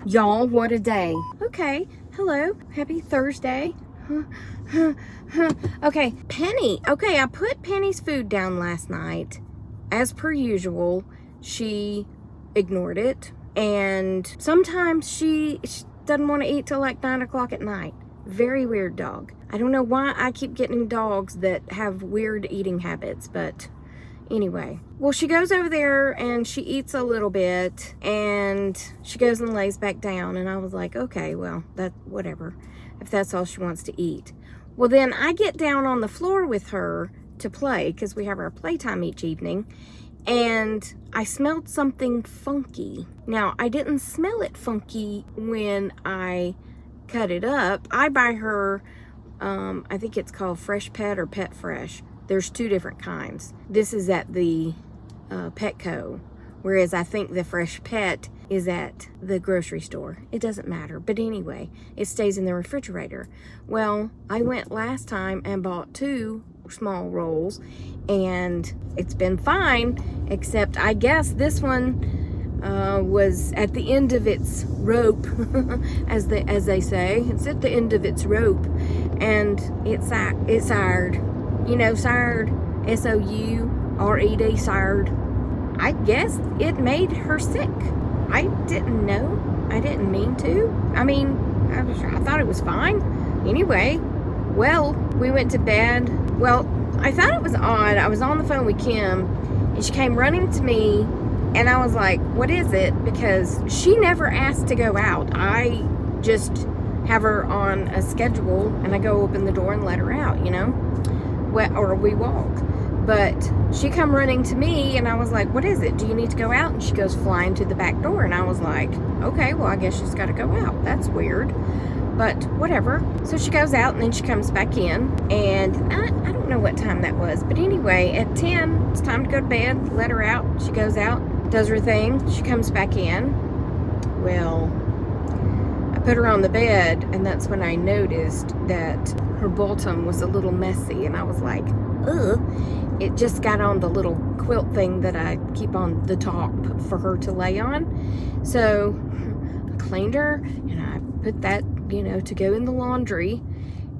Y'all, what a day. Okay, hello, happy Thursday. Okay, Penny. Okay, I put Penny's food down last night. As per usual, she ignored it. And sometimes she doesn't want to eat till like 9 o'clock at night. Very weird dog. I don't know why I keep getting dogs that have weird eating habits, but anyway. Well, she goes over there and she eats a little bit and she goes and lays back down. And I was like, okay, well, whatever, if that's all she wants to eat. Well, then I get down on the floor with her to play because we have our playtime each evening. And I smelled something funky. Now, I didn't smell it funky when I cut it up. I buy her, I think it's called Fresh Pet or Pet Fresh. There's two different kinds. This is at the Petco, whereas I think the Fresh Pet is at the grocery store. It doesn't matter, but anyway, it stays in the refrigerator. Well, I went last time and bought 2 small rolls, and it's been fine, except I guess this one was at the end of its rope, as they say. It's at the end of its rope, and it's soured. You know, soured, S-O-U-R-E-D, soured. I guess it made her sick. I didn't know. I didn't mean to. I mean, I thought it was fine. Anyway, well, we went to bed. Well, I thought it was odd. I was on the phone with Kim, and she came running to me, and I was like, what is it? Because she never asked to go out. I just have her on a schedule, and I go open the door and let her out, you know? Or we walk. But she come running to me, and I was like, what is it? Do you need to go out? And she goes flying to the back door, and I was like, okay, well, I guess she's got to go out. That's weird, but whatever. So she goes out, and then she comes back in, and I don't know what time that was, but anyway, at 10, it's time to go to bed. Let her out. She goes out, does her thing. She comes back in. Well, I put her on the bed, and that's when I noticed that her bottom was a little messy, and I was like, ugh. It just got on the little quilt thing that I keep on the top for her to lay on. So I cleaned her, and I put that, you know, to go in the laundry.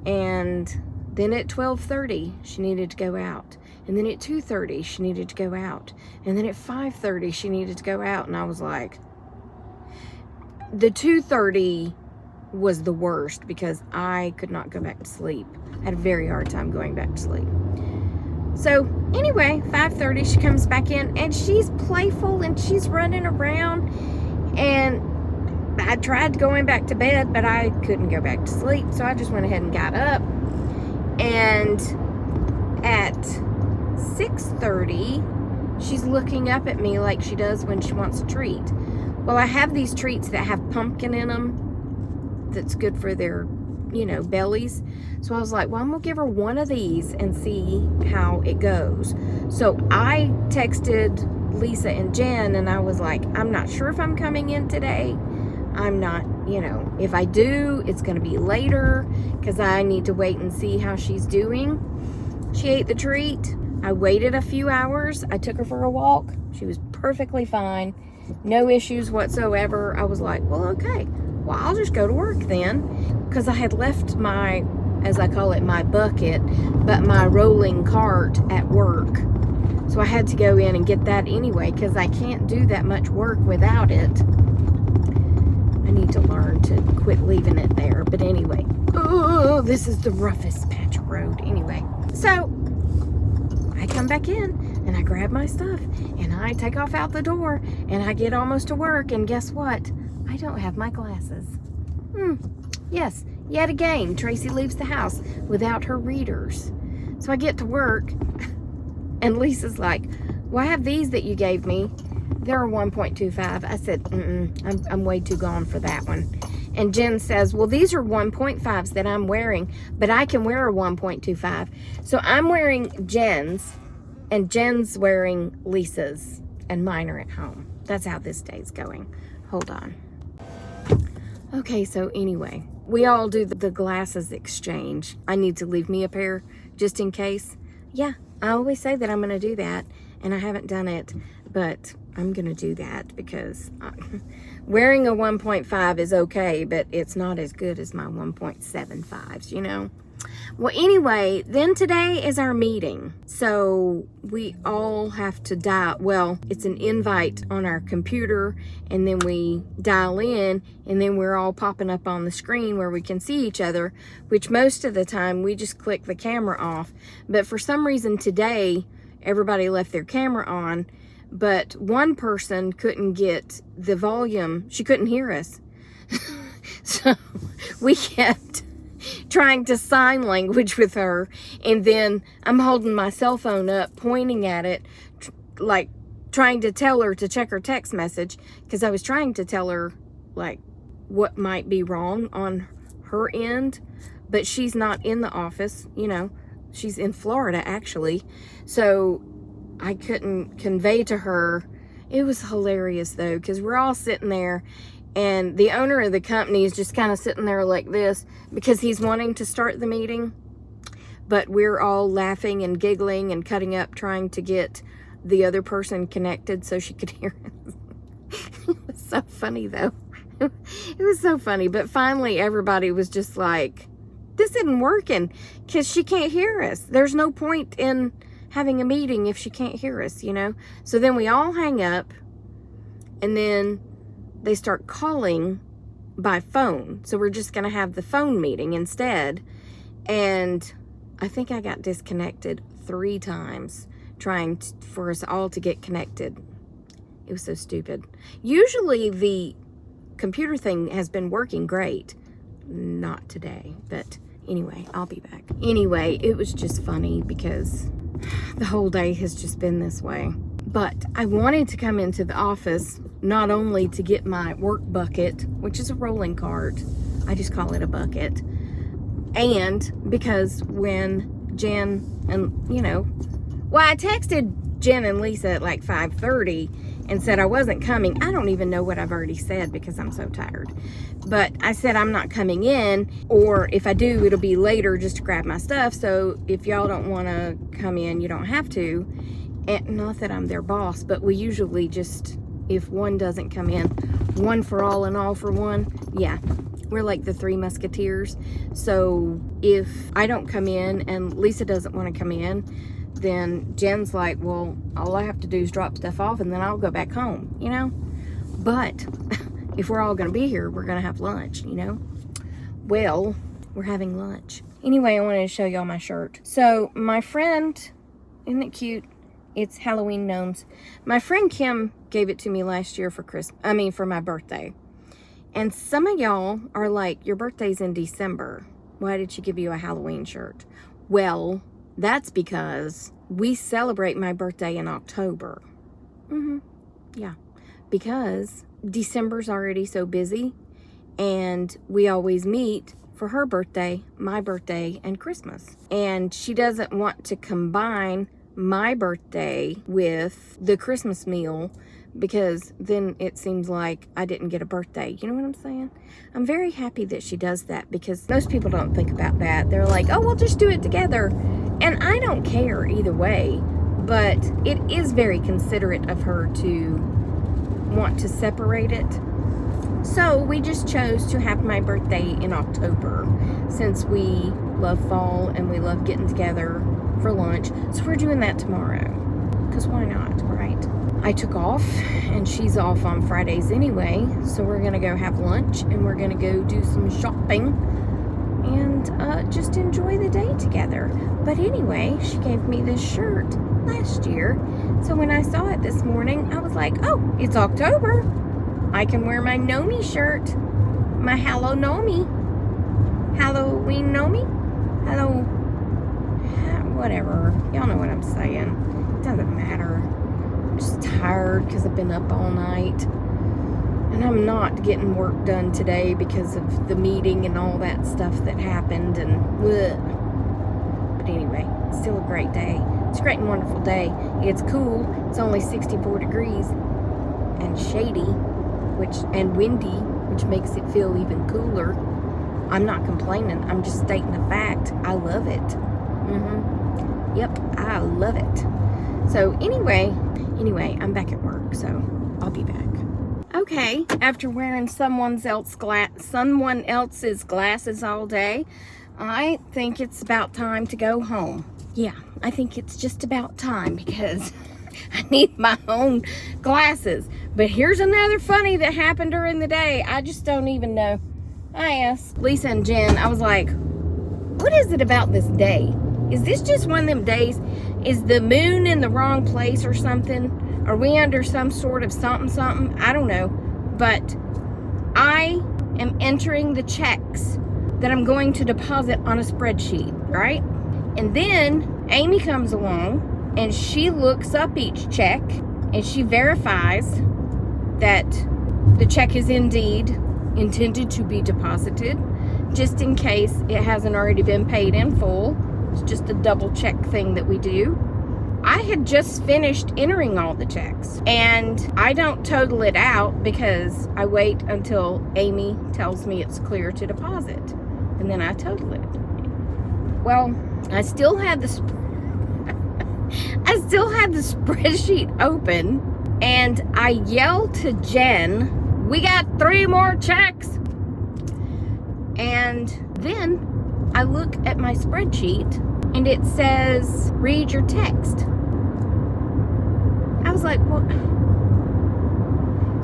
And then at 12:30, she needed to go out. And then at 2:30, she needed to go out. And then at 5:30, she needed to go out. And I was like, the 2:30 was the worst because I could not go back to sleep. I had a very hard time going back to sleep. So anyway, 5:30, she comes back in, and she's playful, and she's running around, and I tried going back to bed, but I couldn't go back to sleep, so I just went ahead and got up. And at 6:30, she's looking up at me like she does when she wants a treat. Well, I have these treats that have pumpkin in them that's good for their, you know, bellies. So I was like, well, I'm gonna give her one of these and see how it goes. So I texted Lisa and Jen, and I was like, I'm not sure if I'm coming in today. I'm not, you know, if I do, it's gonna be later because I need to wait and see how she's doing. She ate the treat. I waited a few hours. I took her for a walk. She was perfectly fine. No issues whatsoever. I was like, well, okay. Well, I'll just go to work then, because I had left my, as I call it, my bucket, but my rolling cart at work. So I had to go in and get that anyway, because I can't do that much work without it. I need to learn to quit leaving it there. But anyway, oh, this is the roughest patch of road. Anyway, so I come back in, and I grab my stuff, and I take off out the door, and I get almost to work, and guess what? I don't have my glasses. Yes, yet again, Tracy leaves the house without her readers. So I get to work, and Lisa's like, well, I have these that you gave me. They're a 1.25. I said, I'm way too gone for that one. And Jen says, well, these are 1.5s that I'm wearing, but I can wear a 1.25. So I'm wearing Jen's, and Jen's wearing Lisa's, and mine are at home. That's how this day's going. Hold on. Okay, so anyway, we all do the glasses exchange. I need to leave me a pair just in case. Yeah, I always say that I'm going to do that, and I haven't done it, but I'm going to do that because Wearing a 1.5 is okay, but it's not as good as my 1.75s, you know? Well, anyway, then today is our meeting. So we all have to dial, well, it's an invite on our computer, and then we dial in, and then we're all popping up on the screen where we can see each other, which most of the time we just click the camera off. But for some reason today, everybody left their camera on, but one person couldn't get the volume. She couldn't hear us. So we kept trying to sign language with her, and then I'm holding my cell phone up, pointing at it, like trying to tell her to check her text message, because I was trying to tell her like what might be wrong on her end, but she's not in the office, you know, she's in Florida actually, so I couldn't convey to her. It was hilarious though, because we're all sitting there, and the owner of the company is just kind of sitting there like this because he's wanting to start the meeting. But we're all laughing and giggling and cutting up, trying to get the other person connected so she could hear us. It was so funny though. It was so funny. But finally everybody was just like, this isn't working because she can't hear us. There's no point in having a meeting if she can't hear us, you know? So then we all hang up, and then they start calling by phone. So we're just going to have the phone meeting instead. And I think I got disconnected 3 times trying for us all to get connected. It was so stupid. Usually the computer thing has been working great. Not today, but anyway, I'll be back. Anyway, it was just funny because the whole day has just been this way. But I wanted to come into the office not only to get my work bucket, which is a rolling cart, I just call it a bucket, and because when Jen and, you know, well, I texted Jen and Lisa at like 5:30 and said I wasn't coming. I don't even know what I've already said because I'm so tired. But I said I'm not coming in, or if I do, it'll be later just to grab my stuff. So if y'all don't want to come in, you don't have to. And not that I'm their boss, but we usually just, if one doesn't come in, one for all and all for one. Yeah, we're like the 3 Musketeers. So if I don't come in and Lisa doesn't want to come in, then Jen's like, well, all I have to do is drop stuff off and then I'll go back home, you know? But if we're all going to be here, we're going to have lunch, you know? Well, we're having lunch. Anyway, I wanted to show y'all my shirt. So my friend, isn't it cute? It's Halloween gnomes. My friend Kim gave it to me last year for for my birthday. And some of y'all are like, your birthday's in December. Why did she give you a Halloween shirt? Well, that's because we celebrate my birthday in October. Yeah, because December's already so busy, and we always meet for her birthday, my birthday, and Christmas. And she doesn't want to combine my birthday with the Christmas meal, because then it seems like I didn't get a birthday. You know what I'm saying? I'm very happy that she does that, because most people don't think about that. They're like, oh, we'll just do it together. And I don't care either way, but it is very considerate of her to want to separate it. So we just chose to have my birthday in October, since we love fall and we love getting together for lunch. So we're doing that tomorrow, because why not, right? I took off, and she's off on Fridays anyway, so we're gonna go have lunch, and we're gonna go do some shopping and just enjoy the day together. But anyway, she gave me this shirt last year, so when I saw it this morning, I was like, oh, it's October. I can wear my Nomi shirt, my Halloween Nomi, whatever. Y'all know what I'm saying. It doesn't matter. I'm just tired because I've been up all night. And I'm not getting work done today because of the meeting and all that stuff that happened. And bleh. But anyway, it's still a great day. It's a great and wonderful day. It's cool. It's only 64 degrees and shady, and windy, which makes it feel even cooler. I'm not complaining. I'm just stating a fact. I love it. Yep, I love it. So anyway, I'm back at work, so I'll be back. Okay, after wearing someone else's glasses all day, I think it's about time to go home. Yeah, I think it's just about time because I need my own glasses. But here's another funny that happened during the day. I just don't even know. I asked Lisa and Jen, I was like, what is it about this day? Is this just one of them days? Is the moon in the wrong place or something? Are we under some sort of something? I don't know. But I am entering the checks that I'm going to deposit on a spreadsheet, right? And then Amy comes along and she looks up each check and she verifies that the check is indeed intended to be deposited, just in case it hasn't already been paid in full. It's just a double check thing that we do. I had just finished entering all the checks, and I don't total it out because I wait until Amy tells me it's clear to deposit, and then I total it. Well, I still had the spreadsheet open, and I yelled to Jen, "We got 3 more checks!" And then I look at my spreadsheet and it says, "Read your text." I was like, what?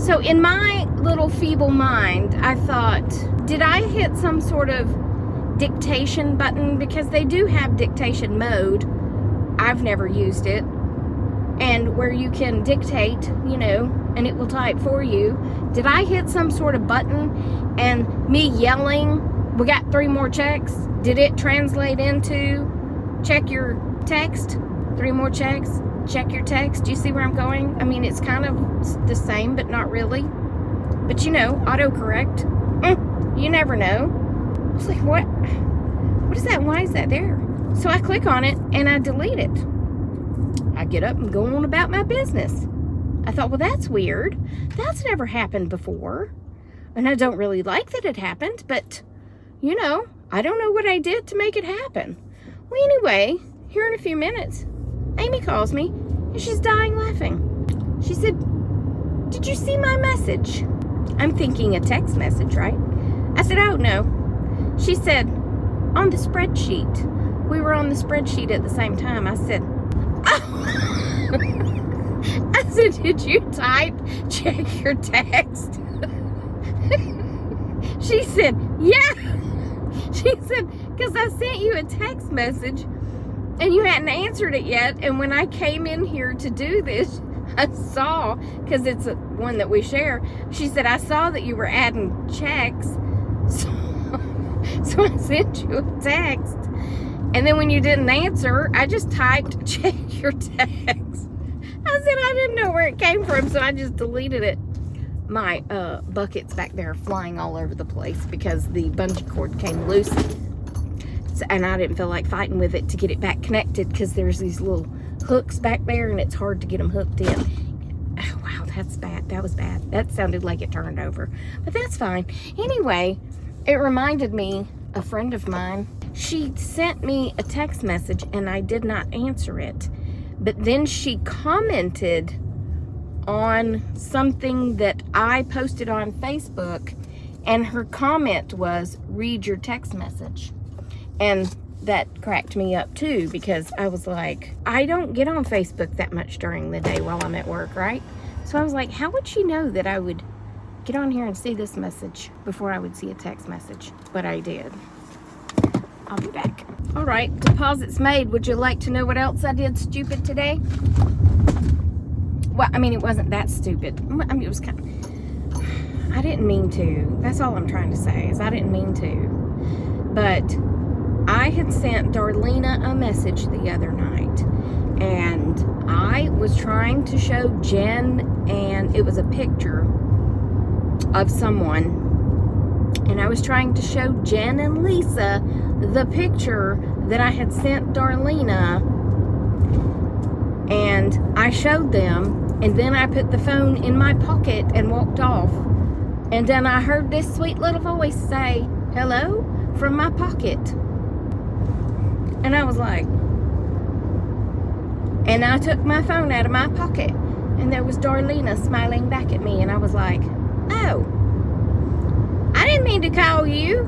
So in my little feeble mind, I thought, did I hit some sort of dictation button? Because they do have dictation mode. I've never used it. And where you can dictate, you know, and it will type for you. Did I hit some sort of button and me yelling, "We got 3 more checks"? Did it translate into check your text? 3 more checks? Check your text. Do you see where I'm going? I mean, it's kind of the same, but not really. But you know, autocorrect. You never know. I was like, what? What is that? Why is that there? So I click on it and I delete it. I get up and go on about my business. I thought, well, that's weird. That's never happened before. And I don't really like that it happened, but, you know, I don't know what I did to make it happen. Well, anyway, here in a few minutes, Amy calls me, and she's dying laughing. She said, "Did you see my message?" I'm thinking a text message, right? I said, "Oh, no." She said, "On the spreadsheet." We were on the spreadsheet at the same time. I said, "Oh." I said, "Did you type check your text?" She said, "Yeah." She said, "Because I sent you a text message and you hadn't answered it yet. And when I came in here to do this, I saw," because it's one that we share, she said, "I saw that you were adding checks. So I sent you a text. And then when you didn't answer, I just typed check your text." I said I didn't know where it came from, so I just deleted it. My bucket's back there flying all over the place because the bungee cord came loose. And I didn't feel like fighting with it to get it back connected because there's these little hooks back there and it's hard to get them hooked in. Oh, wow, that's bad. That was bad. That sounded like it turned over. But that's fine. Anyway, it reminded me, a friend of mine, she sent me a text message and I did not answer it. But then she commented on something that I posted on Facebook, and her comment was, "Read your text message." And that cracked me up too, because I was like, I don't get on Facebook that much during the day while I'm at work, right? So I was like, how would she know that I would get on here and see this message before I would see a text message? But I did. I'll be back. All right, deposits made. Would you like to know what else I did stupid today? Well, I mean, it wasn't that stupid. I mean, it was kind of, I didn't mean to. That's all I'm trying to say, is I didn't mean to. But I had sent Darlena a message the other night, and I was trying to show Jen, and it was a picture of someone, and I was trying to show Jen and Lisa the picture that I had sent Darlena, and I showed them, and then I put the phone in my pocket and walked off, and then I heard this sweet little voice say, "Hello," from my pocket. And I was like, and I took my phone out of my pocket, and there was Darlena smiling back at me, and I was like, Oh, I didn't mean to call you.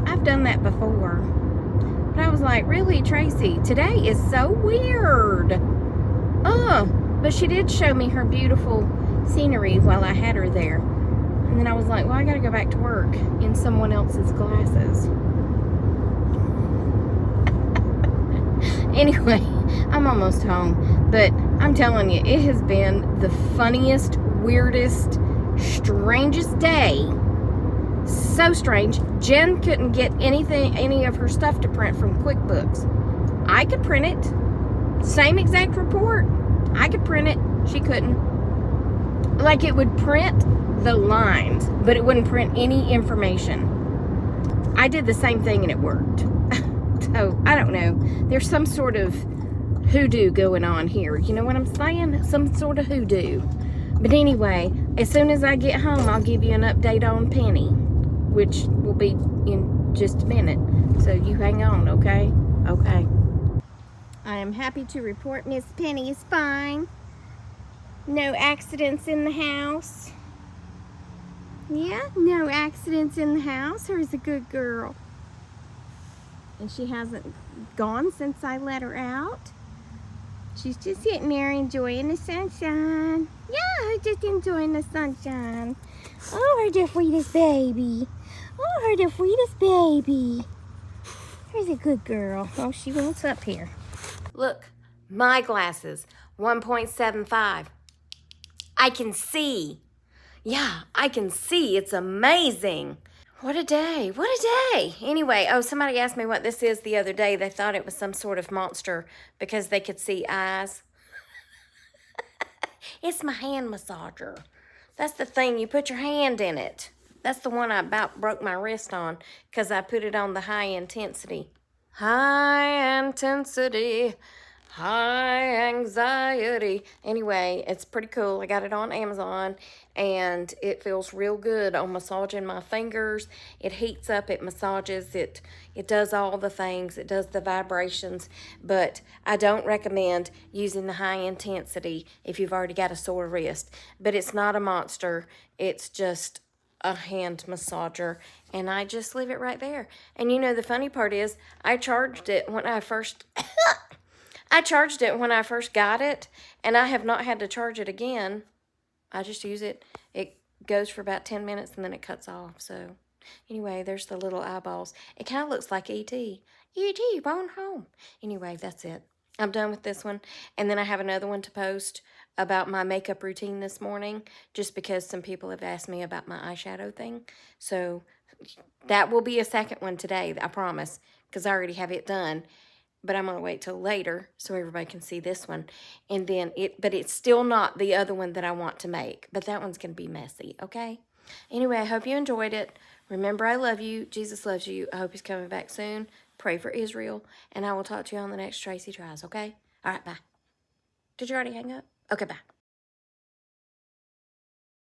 I've done that before. But I was like, really, Tracy, today is so weird. But she did show me her beautiful scenery while I had her there. And then I was like, well, I gotta go back to work in someone else's glasses. Anyway, I'm almost home. But I'm telling you, it has been the funniest, weirdest, strangest day. So strange. Jen couldn't get any of her stuff to print from QuickBooks. I could print it. Same exact report. I could print it. She couldn't. Like, it would print the lines, but it wouldn't print any information. I did the same thing and it worked. So, I don't know. There's some sort of hoodoo going on here. You know what I'm saying? Some sort of hoodoo. But anyway, as soon as I get home, I'll give you an update on Penny, which will be in just a minute. So you hang on, okay? Okay. I am happy to report Miss Penny is fine. No accidents in the house. Yeah, no accidents in the house. Her's a good girl. And she hasn't gone since I let her out. She's just sitting there enjoying the sunshine. Yeah, her just enjoying the sunshine. Oh, her the sweetest baby. Oh, her the sweetest baby. Her's a good girl. Oh, she wants up here. Look, my glasses, 1.75. I can see. Yeah, I can see. It's amazing. What a day. What a day. Anyway, somebody asked me what this is the other day. They thought it was some sort of monster because they could see eyes. It's my hand massager. That's the thing. You put your hand in it. That's the one I about broke my wrist on because I put it on the high intensity. High intensity. High anxiety. Anyway, it's pretty cool. I got it on Amazon and it feels real good on massaging my fingers. It heats up, it massages, it does all the things. It does the vibrations, but I don't recommend using the high intensity if you've already got a sore wrist. But it's not a monster. It's just a hand massager, and I just leave it right there. And you know, the funny part is I charged it when I first got it, and I have not had to charge it again. I just use it. It goes for about 10 minutes, and then it cuts off. So, anyway, there's the little eyeballs. It kind of looks like E.T. E.T. phone home. Anyway, that's it. I'm done with this one. And then I have another one to post about my makeup routine this morning, just because some people have asked me about my eyeshadow thing. So, that will be a second one today, I promise, because I already have it done. But I'm going to wait till later so everybody can see this one. And then but it's still not the other one that I want to make. But that one's going to be messy, okay? Anyway, I hope you enjoyed it. Remember, I love you. Jesus loves you. I hope he's coming back soon. Pray for Israel. And I will talk to you on the next Tracy Tries, okay? All right, bye. Did you already hang up? Okay, bye.